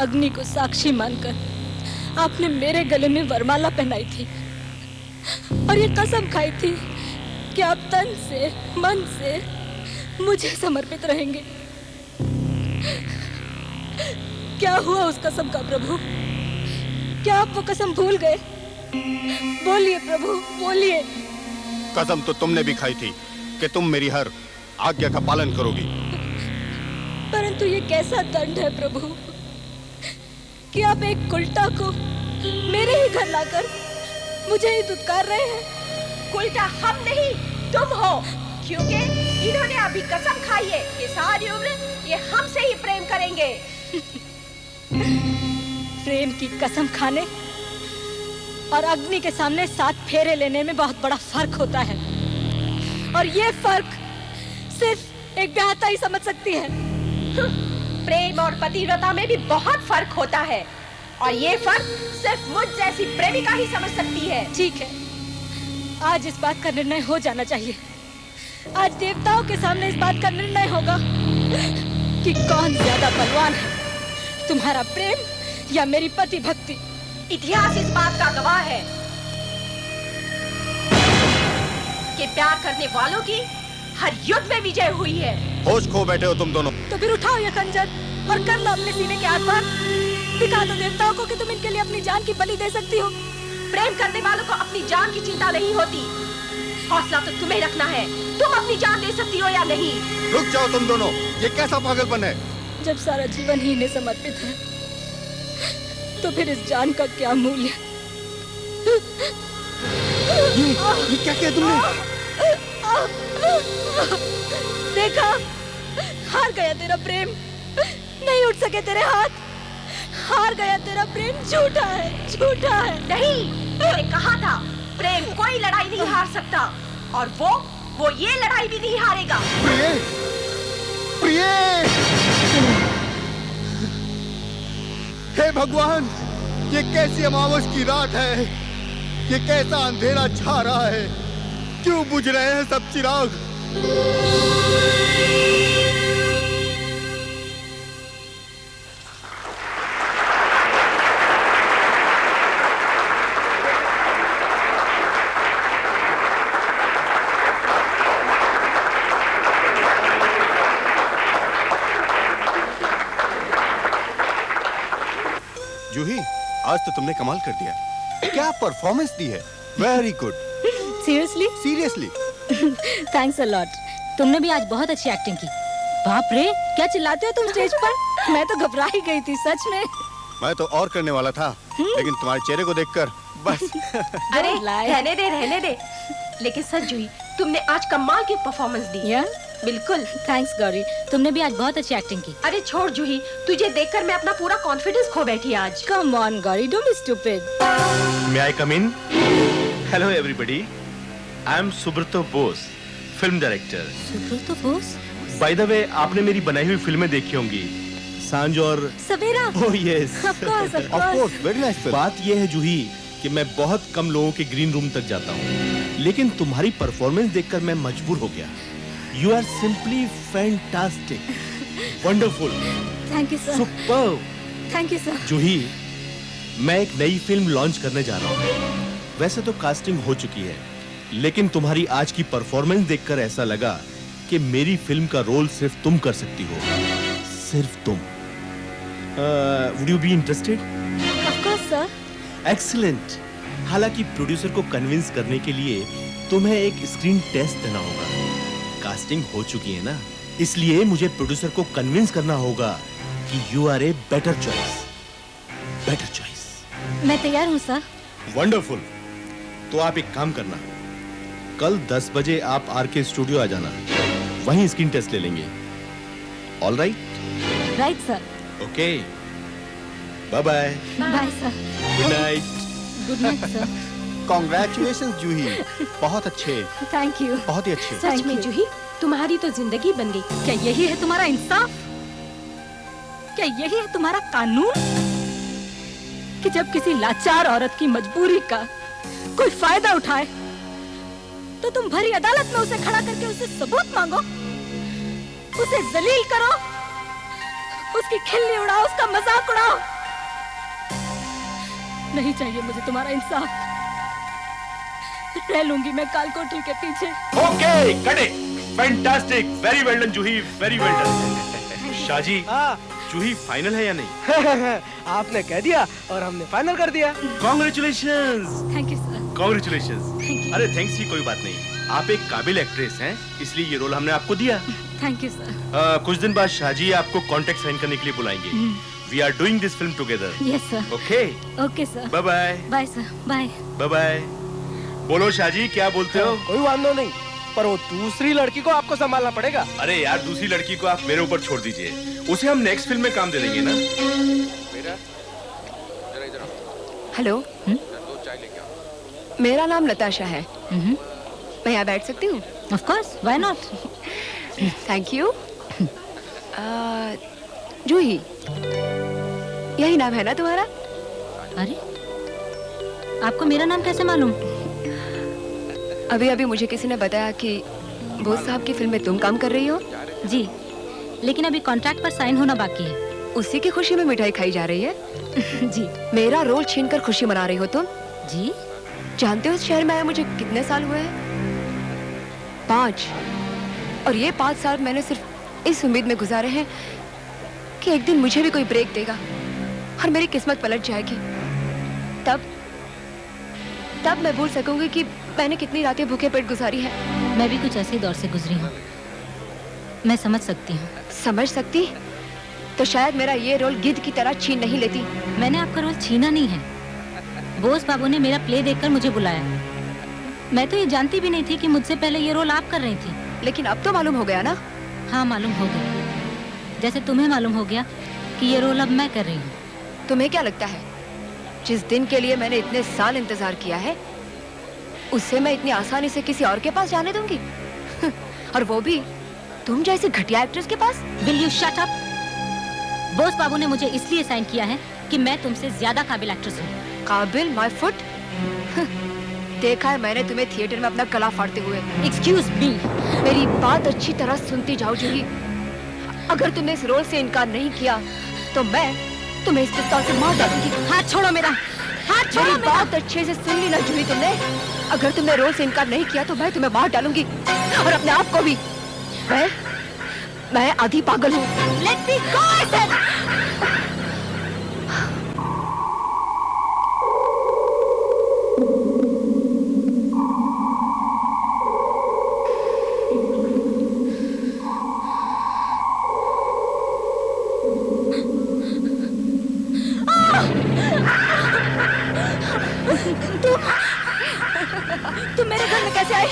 अग्नि को साक्षी मानकर आपने मेरे गले में वरमाला पहनाई थी और ये कसम खाई थी कि आप तन से मन से मुझे समर्पित रहेंगे। क्या हुआ उस कसम का प्रभु? क्या आप वो कसम भूल गए? बोलिए प्रभु, बोलिए। कसम तो तुमने भी खाई थी कि तुम मेरी हर आज्ञा का पालन करोगी। परंतु ये कैसा दंड है प्रभु कि आप एक कुलटा को मेरे ही घर लाकर मुझे ही दुत्कार रहे हैं। कुलटा हम नहीं, तुम हो, क्योंकि इन्होंने अभी कसम खाई है कि सारी उम्र ये हमसे ही प्रेम करेंगे। प्रेम की कसम खाने और अग्नि के सामने 7 फेरे लेने में बहुत बड़ा फर्क होता है, और ये फर्क सिर्फ एक ब्याहता ही समझ सकती है। प्रेम और पतिव्रता में भी बहुत फर्क होता है, और ये फर्क सिर्फ मुझ जैसी प्रेमिका ही समझ सकती है। ठीक है, आज इस बात का निर्णय हो जाना चाहिए। आज देवताओं के सामने इस बात का निर्णय होगा कि कौन ज्यादा बलवान है, तुम्हारा प्रेम या मेरी पति भक्ति। इतिहास इस बात का गवाह है कि प्यार करने वालों की हर युद्ध में विजय हुई है। होश खो बैठे हो तुम दोनों। तो फिर उठाओ ये खंजर और कर लो अपने सीने के आस-पास। दिखा दो देवताओं को कि तुम इनके लिए अपनी जान की बलि दे सकती हो। प्रेम करने वालों को अपनी जान की चिंता नहीं होती। हौसला तो तुम्हें रखना है, तुम अपनी जान दे सकती हो या नहीं। रुक जाओ तुम दोनों, ये कैसा पागलपन है? जब सारा जीवन ही इन्हें समर्पित है, तो फिर इस जान का क्या मूल्य? ये क्या किया तुमने? देखा, हार गया तेरा प्रेम, नहीं उठ सके तेरे हाथ। हार गया तेरा प्रेम, झूठा है, झूठा है। नहीं, मैंने कहा था प्रेम कोई लड़ाई नहीं हार सकता, और वो ये लड़ाई भी नहीं हारेगा। प्रिय, प्रिय, हे भगवान, ये कैसी अमावस की रात है, ये कैसा अंधेरा छा रहा है, क्यों बुझ रहे हैं सब चिराग? जूही, आज तो तुमने कमाल कर दिया। क्या परफॉर्मेंस दी है, very good. Seriously? Seriously. Thanks a lot. तुमने भी आज बहुत अच्छी एक्टिंग की। बाप रे, क्या चिल्लाते हो तुम स्टेज पर? मैं तो घबरा ही गई थी सच में। मैं तो और करने वाला था, लेकिन तुम्हारे चेहरे को देखकर बस। अरे रहने दे। लेकिन सच जूही, तुमने आज कमाल की परफॉर्मेंस दी। या? बिल्कुल। थैंक्स गौरी, तुमने भी आज बहुत अच्छी एक्टिंग की। अरे छोड़ जूही, तुझे देखकर मैं अपना पूरा कॉन्फिडेंस खो बैठी आज। Come on Gauri, don't be stupid. May I come in? Hello everybody. I am Subrata Bose, film director. Subrata Bose? By the way, आपने मेरी बनाई हुई फिल्में देखी होंगी, सांझ और सवेरा। Oh yes. Of course, of Of course. course, very nice film. बात ये है जूही कि मैं बहुत कम लोगों के ग्रीन रूम तक जाता हूँ, लेकिन तुम्हारी परफॉर्मेंस देखकर मैं मजबूर हो गया। You are simply fantastic, wonderful, Thank you sir. superb. Thank you sir. जूही, मैं एक नई फिल्म लॉन्च करने जा रहा हूँ। वैसे तो कास्टिंग हो चुकी है, लेकिन तुम्हारी आज की परफॉर्मेंस देखकर ऐसा लगा कि मेरी फिल्म का रोल सिर्फ तुम कर सकती हो, सिर्फ तुम। Would you be interested? Of course sir. Excellent. हालांकि प्रोड्यूसर को कन्विंस करने के लिए तुम्हें एक स्क्रीन टेस्ट देना होगा। कास्टिंग हो चुकी है ना, इसलिए मुझे प्रोड्यूसर को कन्विंस करना होगा कि you are a better choice. Better choice. मैं तैयार हूँ सर। वंडरफुल। तो आप एक काम करना, कल 10 बजे आप आरके स्टूडियो आ जाना, वहीं स्क्रीन टेस्ट ले लेंगे। All right? Right sir. Okay, bye bye. Bye sir. Good night. Good night sir. Congratulations Juhi, बहुत अच्छे, थैंक यू। बहुत ही अच्छे। सच में जूही, तुम्हारी तो जिंदगी बन गई। क्या यही है तुम्हारा इंसाफ? क्या यही है तुम्हारा कानून कि जब किसी लाचार औरत की मजबूरी का कोई फायदा उठाए तो तुम भरी अदालत में उसे खड़ा करके उससे सबूत मांगो, उसे जलील करो, उसकी खिल्ली उड़ाओ, उसका मजाक उड़ाओ। नहीं चाहिए मुझे तुम्हारा इंसाफ। रह लूंगी मैं कालकोठरी के पीछे। Okay, cut it. Fantastic, very well done Juhi, very well done. Shahji, Juhi final है या नहीं? आपने कह दिया और हमने फाइनल कर दिया। Congratulations. Thank you sir. Congratulations. अरे थैंक्स की कोई बात नहीं, आप एक काबिल एक्ट्रेस हैं, इसलिए ये रोल हमने आपको दिया। Thank you sir. कुछ दिन बाद शाहजी आपको कॉन्ट्रैक्ट साइन करने के लिए बुलाएंगे। We are doing this film together. Yes sir. Okay okay sir. Bye bye. Bye sir. Bye bye bye. बोलो शाहजी, क्या बोलते हो? कोई वांदो नहीं, पर वो दूसरी लड़की को आपको संभालना पड़ेगा। अरे यार, दूसरी लड़की को आप मेरे ऊपर छोड़ दीजिए, उसे हम नेक्स्ट फिल्म में काम दे देंगे ना। हेलो, मेरा नाम नताशा है। मैं यहाँ बैठ सकती हूँ? Of course, why not. Thank you. Juhi, यही नाम है ना तुम्हारा? अरे, आपको मेरा नाम कैसे मालूम? अभी अभी मुझे किसी ने बताया कि बोस साहब की फिल्म में तुम काम कर रही हो। जी, लेकिन अभी कॉन्ट्रैक्ट पर साइन होना बाकी है। उसी की खुशी में मिठाई खाई जा रही है। जी। मेरा रोल छीनकर खुशी मना रही हो तुम? जी। जानते हो इस शहर में आए मुझे कितने साल हुए हैं? 5। और ये 5 साल मैंने सिर्फ इस उम्मीद में गुजारे हैं कि एक दिन मुझे भी कोई ब्रेक देगा और मेरी किस्मत पलट जाएगी। तब मैं भूल सकूंगी कि मैंने कितनी रातें भूखे पेट गुजारी है। मैं भी कुछ ऐसे ही दौर से गुजरी हूँ, मैं समझ सकती हूँ। समझ सकती तो शायद मेरा ये रोल गिद्ध की तरह छीन नहीं लेती। मैंने आपका रोल छीना नहीं है। बोस बाबू ने मेरा प्ले देखकर मुझे बुलाया। मैं तो ये जानती भी नहीं थी कि मुझसे पहले ये रोल आप कर रही थी। लेकिन अब तो मालूम हो गया ना? हाँ, मालूम हो गया, जैसे तुम्हें मालूम हो गया कि ये रोल अब मैं कर रही हूँ। तुम्हें क्या लगता है जिस दिन के लिए मैंने इतने साल इंतजार किया है उससे मैं इतनी आसानी से किसी और के पास जाने दूंगी? और वो भी तुम जैसी घटिया एक्ट्रेस के पास? Will you shut up? Bose बाबू ने मुझे इसलिए साइन किया है कि मैं तुमसे ज्यादा काबिल एक्ट्रेस हूँ। काबिल? My foot. देखा है मैंने तुम्हें थिएटर में अपना गला फाड़ते हुए। Excuse me। मेरी बात अच्छी तरह सुनती जाओ जूही। अगर तुमने इस रोल से इनकार नहीं किया तो मैं तुम्हें इस पिस्तौल से मार डालूंगी। हाथ छोड़ो मेरा, हाथ छोड़ो मेरी मेरा। बात अच्छे से सुन ली ना जूही तुमने? अगर तुमने रोल से इनकार नहीं किया तो मैं तुम्हें मार डालूंगी और अपने आप को भी। मैं आधी पागल हूँ। Let me go, I said। तुम मेरे घर में कैसे आई?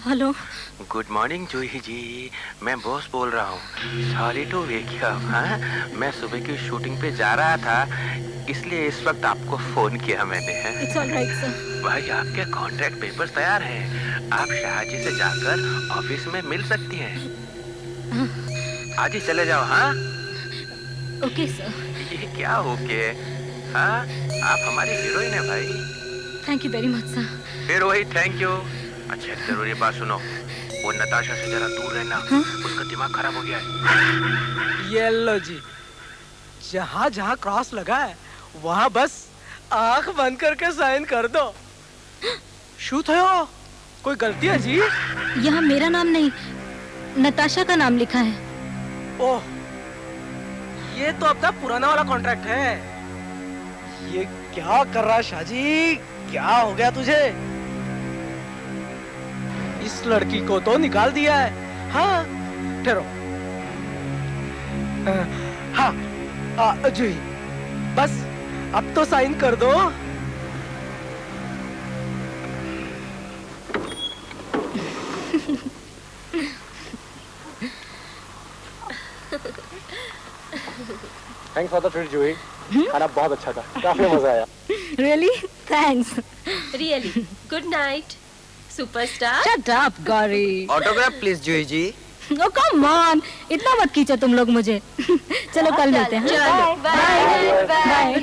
Hello. Good morning Juhi ji, मैं बॉस बोल रहा हूँ। Sorry to wake you up. हाँ, मैं सुबह की शूटिंग पे जा रहा था, इसलिए इस वक्त आपको फोन किया मैंने। It's all right, sir। भाई, आपके कॉन्ट्रैक्ट पेपर्स तैयार हैं। आप शाहजी से जाकर ऑफिस में मिल सकती हैं। आज ही चले जाओ। हाँ, ओके सर। ये क्या ओके? हाँ, आप हमारी हीरोइन है भाई। Thank you very much sir. फिर वही थैंक यू। अच्छा, एक जरूरी बात सुनो, वो नताशा से जरा दूर रहना। उसका दिमाग खराब हो गया है। ये लो जी, जहाँ जहाँ क्रॉस लगा है वहाँ बस आंख बंद करके साइन कर दो। शू थयो, कोई गलती है जी? यहाँ मेरा नाम नहीं, नताशा का नाम लिखा है। ओह, ये तो अपना पुराना वाला कॉन्ट्रैक्ट है। ये क्या कर रहा है शाहजी? क्या हो गया तुझे? इस लड़की को तो निकाल दिया है। हाँ, ठहरो। हाँ, जूही, बस अब तो साइन कर दो। थैंक्स फॉर द ट्रीट जूही। खाना बहुत अच्छा था, काफी मजा आया। Really? Thanks। Really? Good night, superstar। Shut up, Gauri। Autograph please Juhi ji. Oh come on, इतना मत खींचो तुम लोग मुझे। चलो कल मिलते हैं। चलो, बाय बाय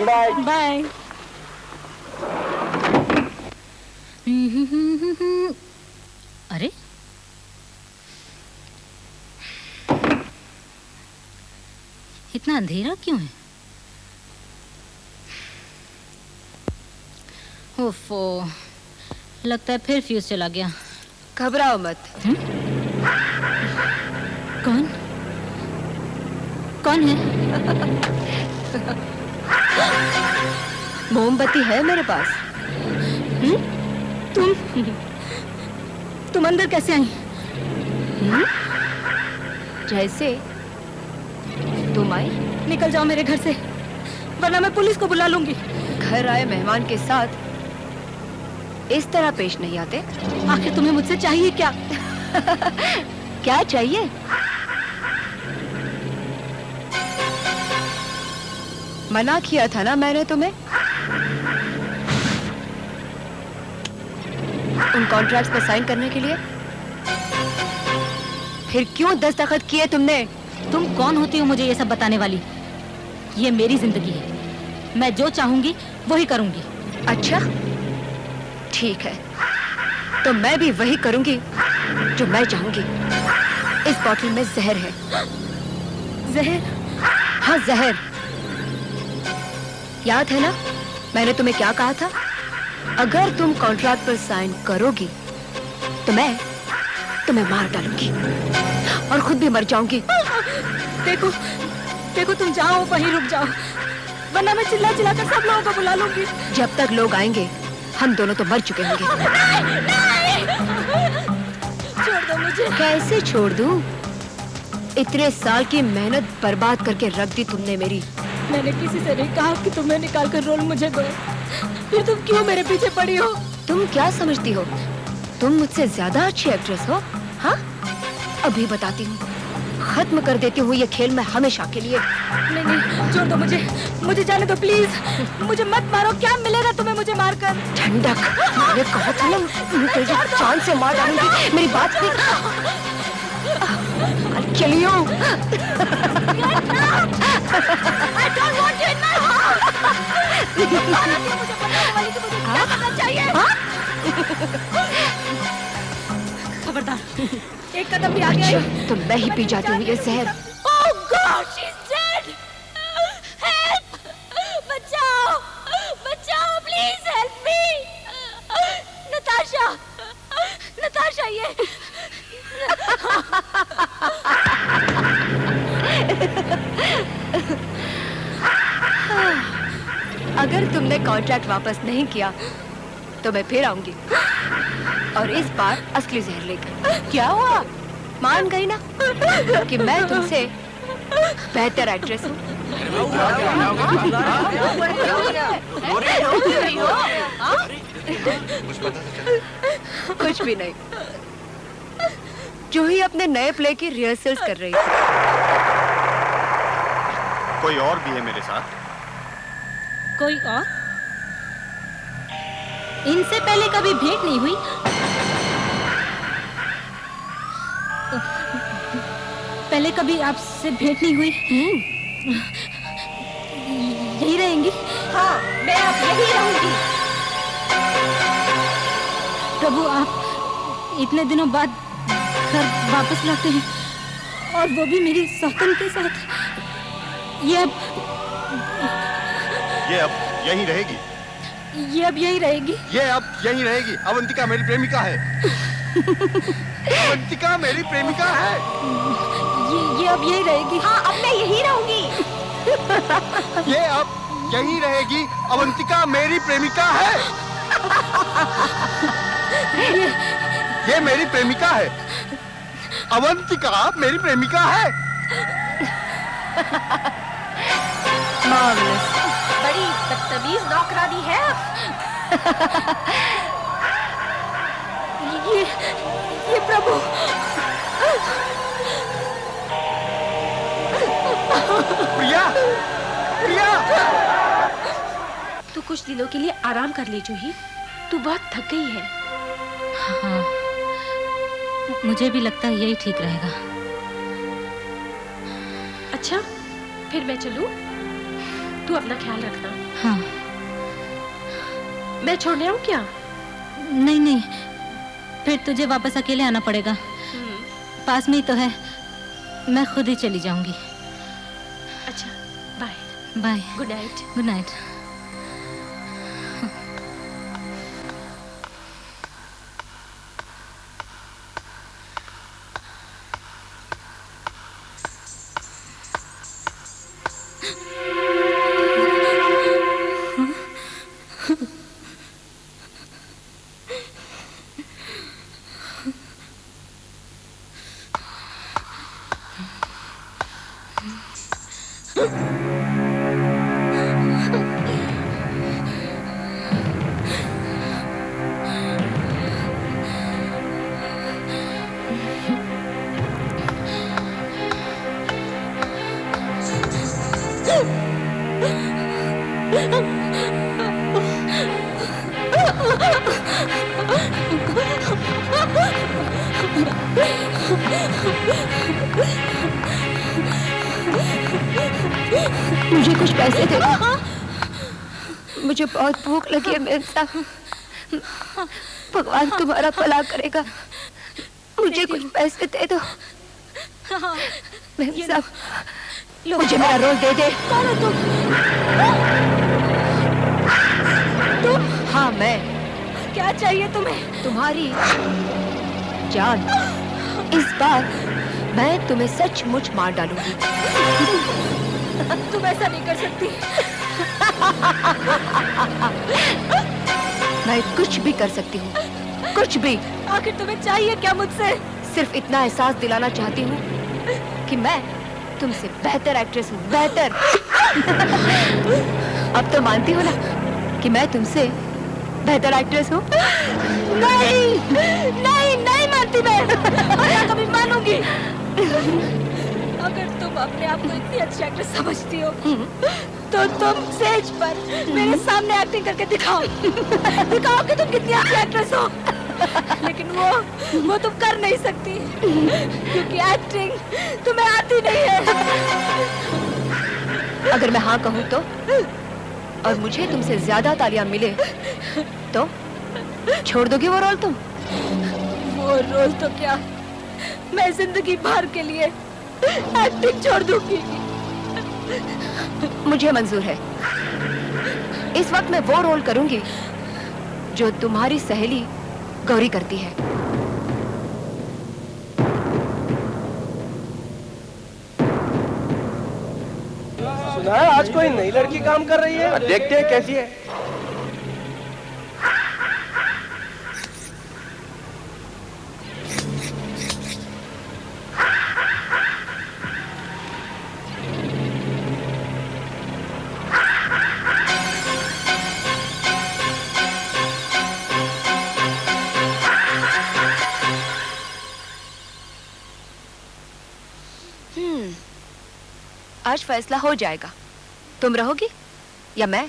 बाय बाय। अरे इतना अंधेरा क्यों है? ओफो, लगता है फिर फ्यूज चला गया। घबराओ मत। कौन कौन है? मोमबत्ती है मेरे पास। तुम अंदर कैसे आई? जैसे तुम आई। निकल जाओ मेरे घर से, वरना मैं पुलिस को बुला लूंगी। घर आए मेहमान के साथ इस तरह पेश नहीं आते। आखिर तुम्हें मुझसे चाहिए क्या? क्या चाहिए? मना किया था ना मैंने तुम्हें उन कॉन्ट्रैक्ट्स पर साइन करने के लिए। फिर क्यों दस्तखत किए तुमने? तुम कौन होती हो मुझे ये सब बताने वाली? ये मेरी जिंदगी है, मैं जो चाहूंगी वही करूंगी। अच्छा ठीक है, तो मैं भी वही करूंगी जो मैं चाहूंगी। इस बॉटल में जहर है। जहर? हाँ जहर। याद है ना मैंने तुम्हें क्या कहा था? अगर तुम कॉन्ट्रैक्ट पर साइन करोगी तो मैं तुम्हें मार डालूंगी और खुद भी मर जाऊंगी। देखो देखो, तुम जाओ वहीं रुक जाओ, वरना मैं चिल्ला चिल्ला कर सब लोगों को बुला लूंगी। जब तक लोग आएंगे हम दोनों तो मर चुके होंगे। छोड़ दो मुझे। कैसे छोड़ दूं? इतने साल की मेहनत बर्बाद करके रख दी तुमने मेरी। मैंने किसी से नहीं कहा कि तुम्हें निकाल कर रोल मुझे दो, फिर तुम क्यों मेरे पीछे पड़ी हो? तुम क्या समझती हो तुम मुझसे ज्यादा अच्छी एक्ट्रेस हो? हाँ अभी बताती हूँ, खत्म कर देती हूँ ये खेल मैं हमेशा के लिए। नहीं नहीं, छोड़ दो मुझे, मुझे जाने दो प्लीज। मुझे मत मारो, क्या मिलेगा तुम्हें मुझे मारकर? ठंडक। मैंने कहा था ना तुझे जान से मार डालूंगी। मेरी बात नहीं। चलियो। I don't want you in my house. मुझे बताने वाली कि मुझे क्या करना चाहिए? खबरदार, एक कदम भी आगे आई तो मैं ही पी जाती हूँ ये जहर। Oh God, she's dead. Help! बचाओ, बचाओ, please help me. Natasha, Natasha ये। अगर तुमने कॉन्ट्रैक्ट वापस नहीं किया तो मैं फिर आऊंगी और इस बार असली जहर लेकर। क्या हुआ? मान गई ना कि मैं तुमसे बेहतर एक्ट्रेस हूँ। कुछ भी नहीं, जूही अपने नए प्ले की रिहर्सल्स कर रही थी। कोई और भी है मेरे साथ? कोई और? इनसे पहले कभी भेंट नहीं हुई? पहले कभी आपसे भेंट नहीं हुई? यही रहेंगी? हाँ, मैं अब यही रहूंगी। प्रभु, आप इतने दिनों बाद घर वापस लाते हैं और वो भी मेरी सौतन के साथ। ये अब यहीं रहेगी। ये अब यहीं रहेगी। ये अब यहीं रहेगी। अवंतिका मेरी प्रेमिका है। अवंतिका मेरी प्रेमिका है। ये अब यहीं रहेगी। हाँ, अब मैं यहीं रहूंगी। ये अब यहीं रहेगी। अवंतिका मेरी प्रेमिका है। ये मेरी प्रेमिका है। अवंतिका मेरी प्रेमिका है। मार्वलस। बड़ी बदतमीज नौकरानी है। ये प्रभु। प्रिया, प्रिया। तू कुछ दिनों के लिए आराम कर ले जूही, तू बहुत थक गई है। हाँ, मुझे भी लगता है यही ठीक रहेगा। अच्छा, फिर मैं चलूं? तू अपना ख्याल रखना। हाँ। मैं छोड़ने आऊं क्या? नहीं नहीं, फिर तुझे वापस अकेले आना पड़ेगा। पास में ही तो है, मैं खुद ही चली जाऊंगी। अच्छा, bye. Bye. Good night. Good night. मुझे कुछ पैसे दे दो। मुझे बहुत भूख लगी है मेम साहब। भगवान तुम्हारा भला करेगा। मुझे कुछ पैसे दे दो मेम साहब। मुझे मेरा रोल दे दे। तुम? हाँ मैं। क्या चाहिए तुम्हें? तुम्हारी जान। इस बार मैं तुम्हें सचमुच मार डालूंगी। तुम ऐसा नहीं कर सकती। मैं कुछ भी कर सकती हूँ, कुछ भी। आखिर तुम्हें चाहिए क्या मुझसे? सिर्फ इतना एहसास दिलाना चाहती हूँ कि मैं तुमसे बेहतर एक्ट्रेस हूँ, बेहतर। अब तो मानती हो ना कि मैं तुमसे बेहतर एक्ट्रेस हूँ? नहीं नहीं नहीं मानती मैं, और ना कभी मानूंगी। अगर तुम अपने आप को इतनी अच्छी एक्ट्रेस समझती हो तो तुम स्टेज पर मेरे सामने एक्टिंग करके दिखाओ। दिखाओ कि तुम कितनी अच्छी एक्ट्रेस हो। लेकिन वो तुम कर नहीं सकती क्योंकि एक्टिंग तुम्हें आती नहीं है। अगर मैं हाँ कहूँ तो, और मुझे तुमसे ज्यादा तालियां मिले तो छोड़ दोगी वो रोल तुम? वो रोल तो क्या, मैं जिंदगी भर के लिए एक्टिंग छोड़ दूंगी। मुझे मंजूर है। इस वक्त मैं वो रोल करूंगी जो तुम्हारी सहेली गौरी करती है। सुना है आज कोई नई लड़की काम कर रही है। देखते हैं कैसी है। आज फैसला हो जाएगा। तुम रहोगी या मैं?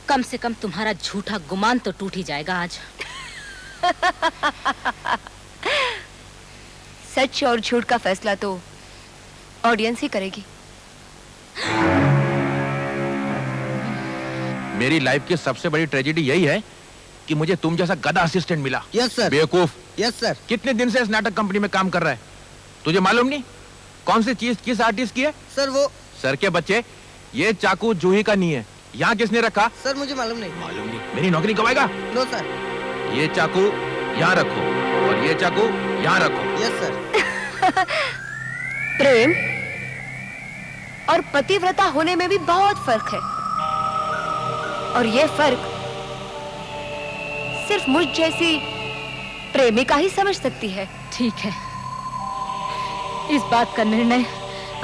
कम से कम तुम्हारा झूठा गुमान तो टूट ही जाएगा आज। सच और झूठ का फैसला तो ऑडियंस ही करेगी। मेरी लाइफ की सबसे बड़ी ट्रेजेडी यही है कि मुझे तुम जैसा गधा असिस्टेंट मिला। Yes sir. बेवकूफ। Yes sir. कितने दिन से इस नाटक कंपनी में काम कर रहा है, तुझे मालूम नहीं कौन सी चीज किस आर्टिस्ट की है? सर वो सर के बच्चे, ये चाकू जूही का नहीं है। यहाँ किसने रखा? सर मुझे मालूम नहीं। मालूम नहीं? मेरी नौकरी गवाएगा? No sir. ये चाकू यहाँ रखो और ये चाकू यहाँ रखो। Yes sir. प्रेम और पतिव्रता होने में भी बहुत फर्क है, और ये फर्क सिर्फ मुझ जैसी प्रेमिका ही समझ सकती है। ठीक है, इस बात का निर्णय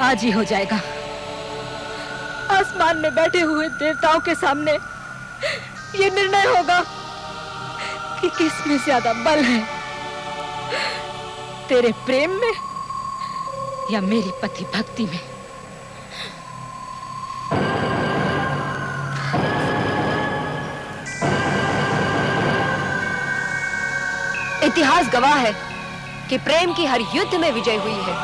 आज ही हो जाएगा। आसमान में बैठे हुए देवताओं के सामने ये निर्णय होगा कि किसमें ज्यादा बल है, तेरे प्रेम में या मेरी पति भक्ति में। इतिहास गवाह है कि प्रेम की हर युद्ध में विजय हुई है।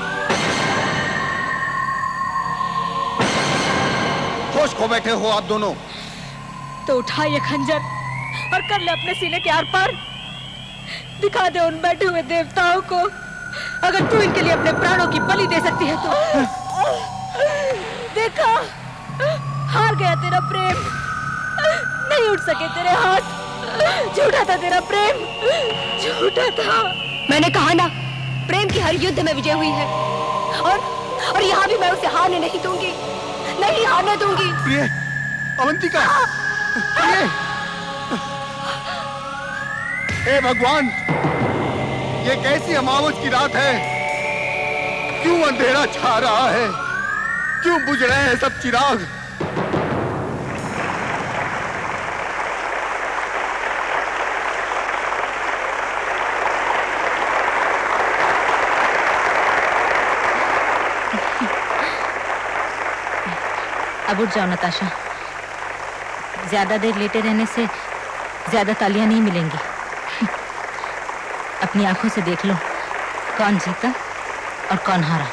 होश खो बैठे हो आप दोनों। तो उठा ये खंजर और कर ले अपने सीने के आर पार। दिखा दे उन बैठे हुए देवताओं को, अगर तू इनके लिए अपने प्राणों की बलि दे सकती है तो। देखा, हार गया तेरा प्रेम, नहीं उठ सके तेरे हाथ। झूठा था तेरा प्रेम, झूठा था। मैंने कहा ना, प्रेम की हर युद्ध में विजय हुई है, और यहाँ भी मैं उसे हारने नहीं दूंगी, नहीं हारने दूंगी। प्रिय, अवंतिका, प्रिय, हे भगवान, ये कैसी अमावस की रात है? क्यों अंधेरा छा रहा है? क्यों बुझ रहे हैं सब चिराग? अब उठ जाओ नताशा, ज्यादा देर लेटे रहने से ज्यादा तालियां नहीं मिलेंगी। अपनी आंखों से देख लो कौन जीता और कौन हारा।